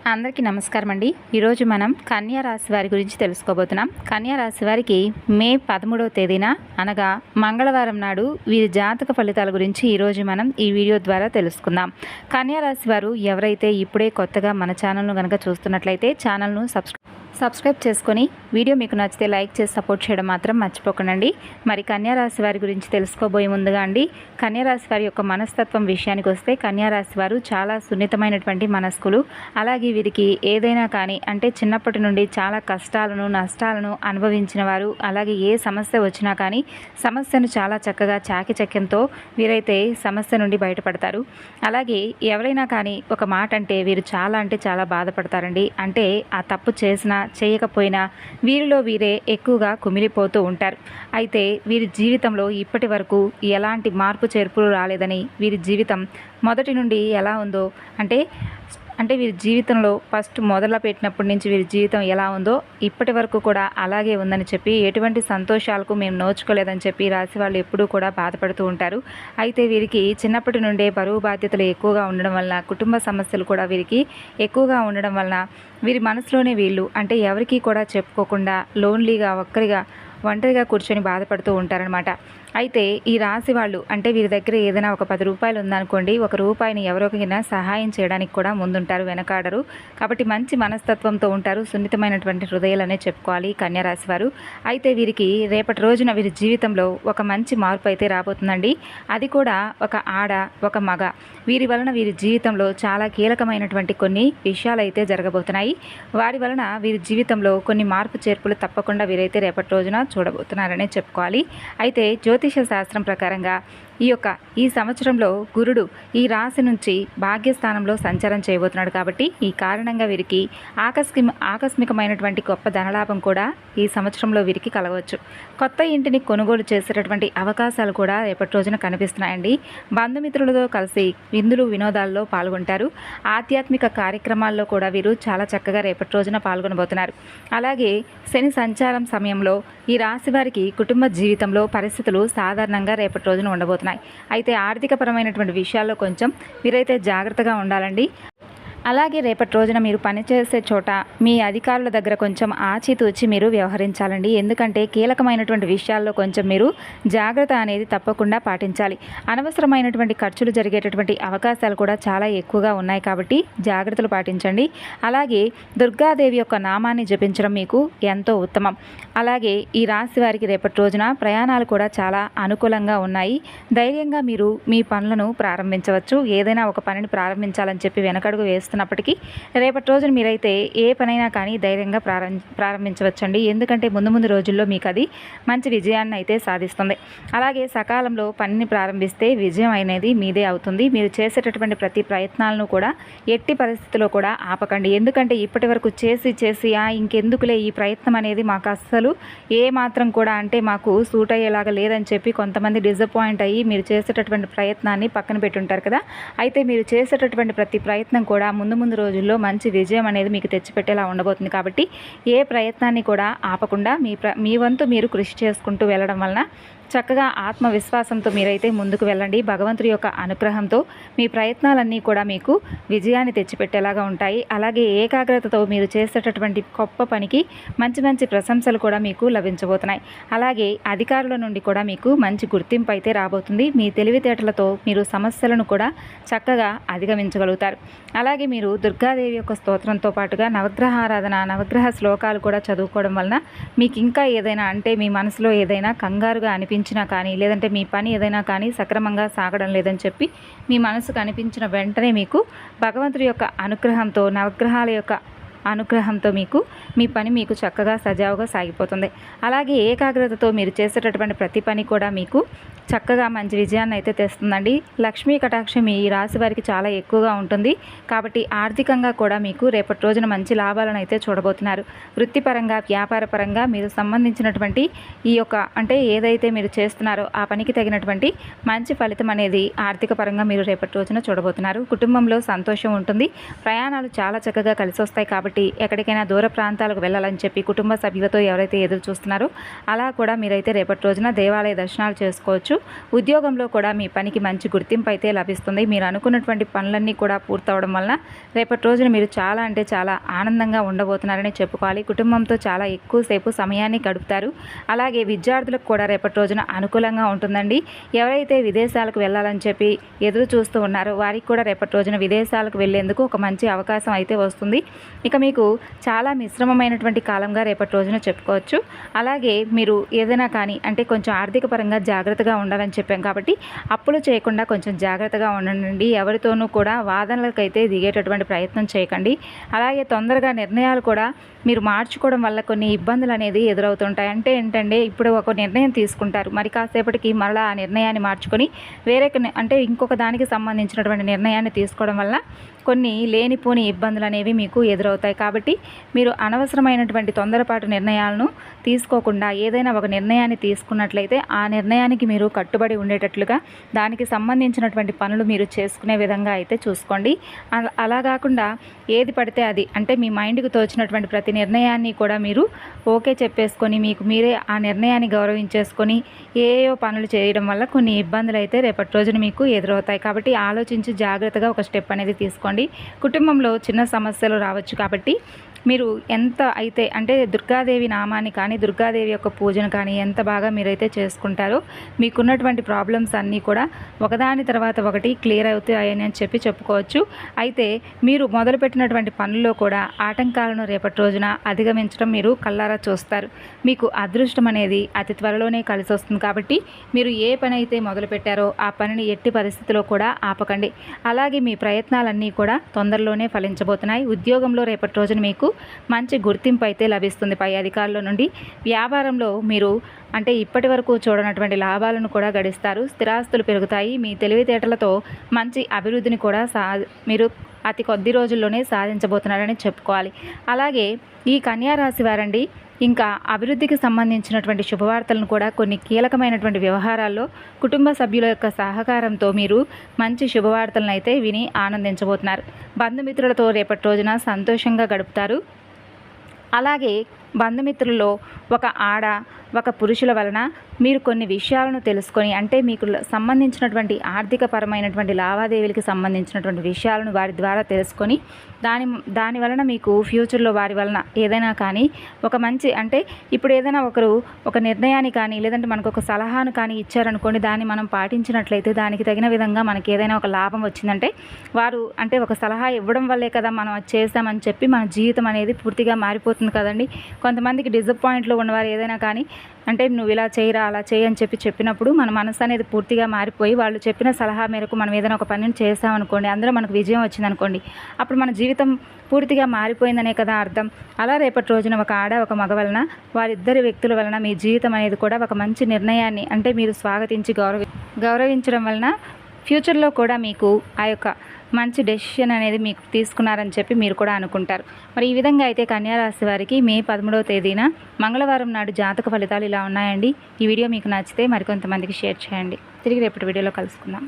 అందరికీ నమస్కారం అండి. ఈరోజు మనం కన్యా రాశి వారి గురించి తెలుసుకోబోతున్నాం. కన్యా రాశి వారికి మే 13వ తేదీన అనగా మంగళవారం నాడు వీరి జాతక ఫలితాల గురించి ఈరోజు మనం ఈ వీడియో ద్వారా తెలుసుకుందాం. కన్యా రాశి వారు ఎవరైతే ఇప్పుడే కొత్తగా మన ఛానల్ను కనుక చూస్తున్నట్లయితే ఛానల్ను సబ్స్క్రైబ్ చేసుకొని వీడియో మీకు నచ్చితే లైక్ చేసి సపోర్ట్ చేయడం మాత్రం మర్చిపోకండి. మరి కన్యా రాశి వారి గురించి తెలుసుకోబోయే ముందుగా అండి, కన్యా రాశి వారి యొక్క మనస్తత్వం విషయానికి వస్తే కన్యా రాశి వారు చాలా సున్నితమైనటువంటి మనస్కులు. అలాగే వీరికి ఏదైనా కానీ అంటే చిన్నప్పటి నుండి చాలా కష్టాలను నష్టాలను అనుభవించిన వారు. అలాగే ఏ సమస్య వచ్చినా కానీ సమస్యను చాలా చక్కగా చాకచక్యంతో వీరైతే సమస్య నుండి బయటపడతారు. అలాగే ఎవరైనా కానీ ఒక మాట అంటే వీరు చాలా బాధపడతారండి. అంటే ఆ తప్పు చేసినా చేయకపోయినా వీరిలో వీరే ఎక్కువగా కుమిలిపోతూ ఉంటారు. అయితే వీరి జీవితంలో ఇప్పటి వరకు ఎలాంటి మార్పు చేర్పులు రాలేదని, వీరి జీవితం మొదటి నుండి ఎలా ఉందో అంటే వీరి జీవితంలో ఫస్ట్ మొదలు పెట్టినప్పటి నుంచి వీరి జీవితం ఎలా ఉందో ఇప్పటి వరకు కూడా అలాగే ఉందని చెప్పి, ఎటువంటి సంతోషాలకు మేము నోచుకోలేదని చెప్పి రాశి వాళ్ళు ఎప్పుడూ కూడా బాధపడుతూ ఉంటారు. అయితే వీరికి చిన్నప్పటి నుండే బరువు బాధ్యతలు ఎక్కువగా ఉండడం వలన, కుటుంబ సమస్యలు కూడా వీరికి ఎక్కువగా ఉండడం వలన వీరి మనసులోనే వీళ్ళు అంటే ఎవరికీ కూడా చెప్పుకోకుండా లోన్లీగా ఒంటరిగా కూర్చొని బాధపడుతూ ఉంటారనమాట. అయితే ఈ రాశి వాళ్ళు అంటే వీరి దగ్గర ఏదైనా ఒక 10 రూపాయలు ఉందనుకోండి, ఒక రూపాయిని ఎవరికైనా సహాయం చేయడానికి కూడా ముందుంటారు, వెనకాడరు. కాబట్టి మంచి మనస్తత్వంతో ఉంటారు, సున్నితమైనటువంటి హృదయాలనే చెప్పుకోవాలి కన్యా రాశి వారు. అయితే వీరికి రేపటి రోజున వీరి జీవితంలో ఒక మంచి మార్పు అయితే రాబోతుందండి. అది కూడా ఒక ఆడ ఒక మగ, వీరి వలన వీరి జీవితంలో చాలా కీలకమైనటువంటి కొన్ని విషయాలు అయితే జరగబోతున్నాయి. వారి వలన వీరి జీవితంలో కొన్ని మార్పు చేర్పులు తప్పకుండా వీరైతే రేపటి రోజున చూడబోతున్నారనే చెప్పుకోవాలి. అయితే జ్యోతిష శాస్త్రం ప్రకారంగా ఈ సంవత్సరంలో గురుడు ఈ రాశి నుంచి భాగ్యస్థానంలో సంచారం చేయబోతున్నాడు. కాబట్టి ఈ కారణంగా వీరికి ఆకస్మికమైనటువంటి గొప్ప ధనలాభం కూడా ఈ సంవత్సరంలో వీరికి కలగవచ్చు. కొత్త ఇంటిని కొనుగోలు చేసేటటువంటి అవకాశాలు కూడా రేపటి రోజున కనిపిస్తున్నాయండి. బంధుమిత్రులతో కలిసి విందులు వినోదాల్లో పాల్గొంటారు. ఆధ్యాత్మిక కార్యక్రమాల్లో కూడా వీరు చాలా చక్కగా రేపటి రోజున పాల్గొనబోతున్నారు. అలాగే శని సంచారం సమయంలో ఈ రాశి వారికి కుటుంబ జీవితంలో పరిస్థితులు సాధారణంగా రేపటి రోజున ఉండబోతున్నాయి. అయితే ఆర్థికపరమైనటువంటి విషయాల్లో కొంచెం వీరైతే జాగ్రత్తగా ఉండాలండి. అలాగే రేపటి రోజున మీరు పనిచేసే చోట మీ అధికారుల దగ్గర కొంచెం ఆచితూచి మీరు వ్యవహరించాలండి. ఎందుకంటే కీలకమైనటువంటి విషయాల్లో కొంచెం మీరు జాగ్రత్త అనేది తప్పకుండా పాటించాలి. అనవసరమైనటువంటి ఖర్చులు జరిగేటటువంటి అవకాశాలు కూడా చాలా ఎక్కువగా ఉన్నాయి. కాబట్టి జాగ్రత్తలు పాటించండి. అలాగే దుర్గాదేవి యొక్క నామాన్ని జపించడం మీకు ఎంతో ఉత్తమం. అలాగే ఈ రాశి వారికి రేపటి రోజున ప్రయాణాలు కూడా చాలా అనుకూలంగా ఉన్నాయి. ధైర్యంగా మీరు మీ పనులను ప్రారంభించవచ్చు. ఏదైనా ఒక పనిని ప్రారంభించాలని చెప్పి వెనకడుగు వేస్తున్నప్పటికీ రేపటి రోజున మీరైతే ఏ పనైనా కానీ ధైర్యంగా ప్రారంభించవచ్చండి. ఎందుకంటే ముందు రోజుల్లో మీకు అది మంచి విజయాన్ని అయితే సాధిస్తుంది. అలాగే సకాలంలో పనిని ప్రారంభిస్తే విజయం అనేది మీదే అవుతుంది. మీరు చేసేటటువంటి ప్రతి ప్రయత్నాలను కూడా ఎట్టి పరిస్థితుల్లో కూడా ఆపకండి. ఎందుకంటే ఇప్పటి వరకు చేసి ఇంకెందుకులే ఈ ప్రయత్నం అనేది మాకు అస్సలు ఏ మాత్రం కూడా అంటే మాకు సూట్ అయ్యేలాగా లేదని చెప్పి కొంతమంది డిసప్పాయింట్ అయ్యి మీరు చేసేటటువంటి ప్రయత్నాన్ని పక్కన పెట్టుంటారు కదా. అయితే మీరు చేసేటటువంటి ప్రతి ప్రయత్నం కూడా ముందు రోజుల్లో మంచి విజయం అనేది మీకు తెచ్చిపెట్టేలా ఉండబోతుంది. కాబట్టి ఏ ప్రయత్నాన్ని కూడా ఆపకుండా మీ వంతు మీరు కృషి చేసుకుంటూ వెళ్ళడం వలన చక్కగా ఆత్మవిశ్వాసంతో మీరైతే ముందుకు వెళ్ళండి. భగవంతుడి యొక్క అనుగ్రహంతో మీ ప్రయత్నాలన్నీ కూడా మీకు విజయాన్ని తెచ్చిపెట్టేలాగా ఉంటాయి. అలాగే ఏకాగ్రతతో మీరు చేసేటటువంటి గొప్ప పనికి మంచి ప్రశంసలు కూడా మీకు లభించబోతున్నాయి. అలాగే అధికారుల నుండి కూడా మీకు మంచి గుర్తింపు అయితే రాబోతుంది. మీ తెలివితేటలతో మీరు సమస్యలను కూడా చక్కగా అధిగమించగలుగుతారు. అలాగే మీరు దుర్గాదేవి యొక్క స్తోత్రంతో పాటుగా నవగ్రహ ఆరాధన, నవగ్రహ శ్లోకాలు కూడా చదువుకోవడం వలన మీకు ఇంకా ఏదైనా అంటే మీ మనసులో ఏదైనా కంగారుగా అనిపించినా కానీ, లేదంటే మీ పని ఏదైనా కానీ సక్రమంగా సాగడం లేదని చెప్పి మీ మనసుకు అనిపించిన వెంటనే మీకు భగవంతుడి యొక్క అనుగ్రహంతో, నవగ్రహాల యొక్క అనుగ్రహంతో మీ పని మీకు చక్కగా సజావుగా సాగిపోతుంది. అలాగే ఏకాగ్రతతో మీరు చేసేటటువంటి ప్రతి పని కూడా మీకు చక్కగా మంచి విజయాన్ని అయితే తెస్తుందండి. లక్ష్మీ కటాక్షం ఈ రాశి వారికి చాలా ఎక్కువగా ఉంటుంది. కాబట్టి ఆర్థికంగా కూడా మీకు రేపటి రోజున మంచి లాభాలను అయితే చూడబోతున్నారు. వృత్తిపరంగా, వ్యాపారపరంగా మీరు సంబంధించినటువంటి అంటే ఏదైతే మీరు చేస్తున్నారో ఆ పనికి తగినటువంటి మంచి ఫలితం అనేది ఆర్థిక పరంగా మీరు రేపటి రోజున చూడబోతున్నారు. కుటుంబంలో సంతోషం ఉంటుంది. ప్రయాణాలు చాలా చక్కగా కలిసి వస్తాయి. కాబట్టి కాబట్టి ఎక్కడికైనా దూర ప్రాంతాలకు వెళ్ళాలని చెప్పి కుటుంబ సభ్యులతో ఎవరైతే ఎదురు చూస్తున్నారో అలా కూడా మీరైతే రేపటి రోజున దేవాలయ దర్శనాలు చేసుకోవచ్చు. ఉద్యోగంలో కూడా మీ పనికి మంచి గుర్తింపు అయితే లభిస్తుంది. మీరు అనుకున్నటువంటి పనులన్నీ కూడా పూర్తవడం వలన రేపటి రోజున మీరు చాలా అంటే చాలా ఆనందంగా ఉండబోతున్నారని చెప్పుకోవాలి. కుటుంబంతో చాలా ఎక్కువసేపు సమయాన్ని గడుపుతారు. అలాగే విద్యార్థులకు కూడా రేపటి రోజున అనుకూలంగా ఉంటుందండి. ఎవరైతే విదేశాలకు వెళ్ళాలని చెప్పి ఎదురు చూస్తూ ఉన్నారో వారికి కూడా రేపటి రోజున విదేశాలకు వెళ్ళేందుకు ఒక మంచి అవకాశం అయితే వస్తుంది. ఇక మీకు చాలా మిశ్రమమైనటువంటి కాలంగా రేపటి రోజున చెప్పుకోవచ్చు. అలాగే మీరు ఏదైనా కానీ అంటే కొంచెం ఆర్థిక పరంగా జాగ్రత్తగా ఉండాలని చెప్పాం కాబట్టి అప్పులు చేయకుండా కొంచెం జాగ్రత్తగా ఉండండి. ఎవరితోనూ కూడా వాదనలకైతే దిగేటటువంటి ప్రయత్నం చేయకండి. అలాగే తొందరగా నిర్ణయాలు కూడా మీరు మార్చుకోవడం వల్ల కొన్ని ఇబ్బందులు అనేది ఎదురవుతుంటాయి. అంటే ఏంటంటే ఇప్పుడు ఒక నిర్ణయం తీసుకుంటారు, మరి కాసేపటికి మళ్ళీ ఆ నిర్ణయాన్ని మార్చుకొని వేరే అంటే ఇంకొక దానికి సంబంధించినటువంటి నిర్ణయాన్ని తీసుకోవడం వల్ల కొన్ని లేనిపోని ఇబ్బందులు అనేవి మీకు ఎదురవుతాయి. కాబట్టి మీరు అనవసరమైనటువంటి తొందరపాటు నిర్ణయాలను తీసుకోకుండా ఏదైనా ఒక నిర్ణయాన్ని తీసుకున్నట్లయితే ఆ నిర్ణయానికి మీరు కట్టుబడి ఉండేటట్లుగా దానికి సంబంధించినటువంటి పనులు మీరు చేసుకునే విధంగా అయితే చూసుకోండి. అలా కాకుండా ఏది పడితే అది అంటే మీ మైండ్కి తోచినటువంటి ప్రతి నిర్ణయాన్ని కూడా మీరు ఓకే చెప్పేసుకొని మీకు మీరే ఆ నిర్ణయాన్ని గౌరవించేసుకొని ఏయో పనులు చేయడం వల్ల కొన్ని ఇబ్బందులు అయితే రేపటి రోజున మీకు ఎదురవుతాయి. కాబట్టి ఆలోచించి జాగ్రత్తగా ఒక స్టెప్ అనేది తీసుకోండి. కుటుంబంలో చిన్న సమస్యలు రావచ్చు కాబట్టి మీరు ఎంత అయితే అంటే దుర్గాదేవి నామాన్ని కానీ దుర్గాదేవి యొక్క పూజను కానీ ఎంత బాగా మీరైతే చేసుకుంటారో మీకున్నటువంటి ప్రాబ్లమ్స్ అన్నీ కూడా ఒకదాని తర్వాత ఒకటి క్లియర్ అవుతాయని చెప్పుకోవచ్చు. అయితే మీరు మొదలుపెట్టినటువంటి పనుల్లో కూడా ఆటంకాలను రేపటి రోజున అధిగమించడం మీరు కళ్ళారా చూస్తారు. మీకు అదృష్టం అనేది అతి త్వరలోనే కలిసి వస్తుంది. కాబట్టి మీరు ఏ పని అయితే మొదలుపెట్టారో ఆ పనిని ఎట్టి పరిస్థితిలో కూడా ఆపకండి. అలాగే మీ ప్రయత్నాలన్నీ కూడా తొందరలోనే ఫలించబోతున్నాయి. ఉద్యోగంలో రేపటి రోజున మీకు మంచి గుర్తింపు అయితే లభిస్తుంది పై అధికారుల నుండి. వ్యాపారంలో మీరు అంటే ఇప్పటి వరకు చూడనటువంటి లాభాలను కూడా గడిస్తారు. స్థిరాస్తులు పెరుగుతాయి. మీ తెలివితేటలతో మంచి అభివృద్ధిని కూడా మీరు అతి కొద్ది రోజుల్లోనే సాధించబోతున్నారని చెప్పుకోవాలి. అలాగే ఈ కన్యా రాశి వారండి ఇంకా అభివృద్ధికి సంబంధించినటువంటి శుభవార్తలను కూడా కొన్ని కీలకమైనటువంటి వ్యవహారాల్లో కుటుంబ సభ్యుల యొక్క సహకారంతో మీరు మంచి శుభవార్తలను అయితే విని ఆనందించబోతున్నారు. బంధుమిత్రులతో రేపటి రోజున సంతోషంగా గడుపుతారు. అలాగే బంధుమిత్రుల్లో ఒక పురుషుల వలన మీరు కొన్ని విషయాలను తెలుసుకొని అంటే మీకు సంబంధించినటువంటి ఆర్థిక పరమైనటువంటి లావాదేవీలకు సంబంధించినటువంటి విషయాలను వారి ద్వారా తెలుసుకొని దాని వలన మీకు ఫ్యూచర్లో వారి వలన ఏదైనా కానీ ఒక మంచి అంటే ఇప్పుడు ఏదైనా ఒక నిర్ణయాన్ని కానీ లేదంటే మనకు ఒక సలహాను కానీ ఇచ్చారనుకోండి, దాన్ని మనం పాటించినట్లయితే దానికి తగిన విధంగా మనకి ఏదైనా ఒక లాభం వచ్చిందంటే వారు అంటే ఒక సలహా ఇవ్వడం వల్లే కదా మనం అది చేస్తామని చెప్పి మన జీవితం అనేది పూర్తిగా మారిపోతుంది కదండి. కొంతమందికి డిసప్పాయింట్లో ఉన్నవారు ఏదైనా కానీ అంటే నువ్వు ఇలా చేయరా అలా చేయి అని చెప్పినప్పుడు మన మనసు అనేది పూర్తిగా మారిపోయి వాళ్ళు చెప్పిన సలహా మేరకు మనం ఏదైనా ఒక పనిని చేస్తామనుకోండి, అందులో మనకు విజయం వచ్చిందనుకోండి, అప్పుడు మన జీవితం పూర్తిగా మారిపోయిందనే కదా అర్థం. అలా రేపటి రోజున ఒక ఆడ ఒక మగ వలన వారిద్దరి వ్యక్తుల వలన మీ జీవితం అనేది కూడా ఒక మంచి నిర్ణయాన్ని అంటే మీరు స్వాగతించి గౌరవించడం వలన ఫ్యూచర్లో కూడా మీకు ఆ యొక్క మంచి డెసిషన్ అనేది మీకు తీసుకున్నారని చెప్పి మీరు కూడా అనుకుంటారు. మరి ఈ విధంగా అయితే కన్యా రాశి వారికి మే 13వ తేదీన మంగళవారం నాడు జాతక ఫలితాలు ఇలా ఉన్నాయండి. ఈ వీడియో మీకు నచ్చితే మరికొంతమందికి షేర్ చేయండి. తిరిగి రేపటి వీడియోలో కలుసుకుందాం.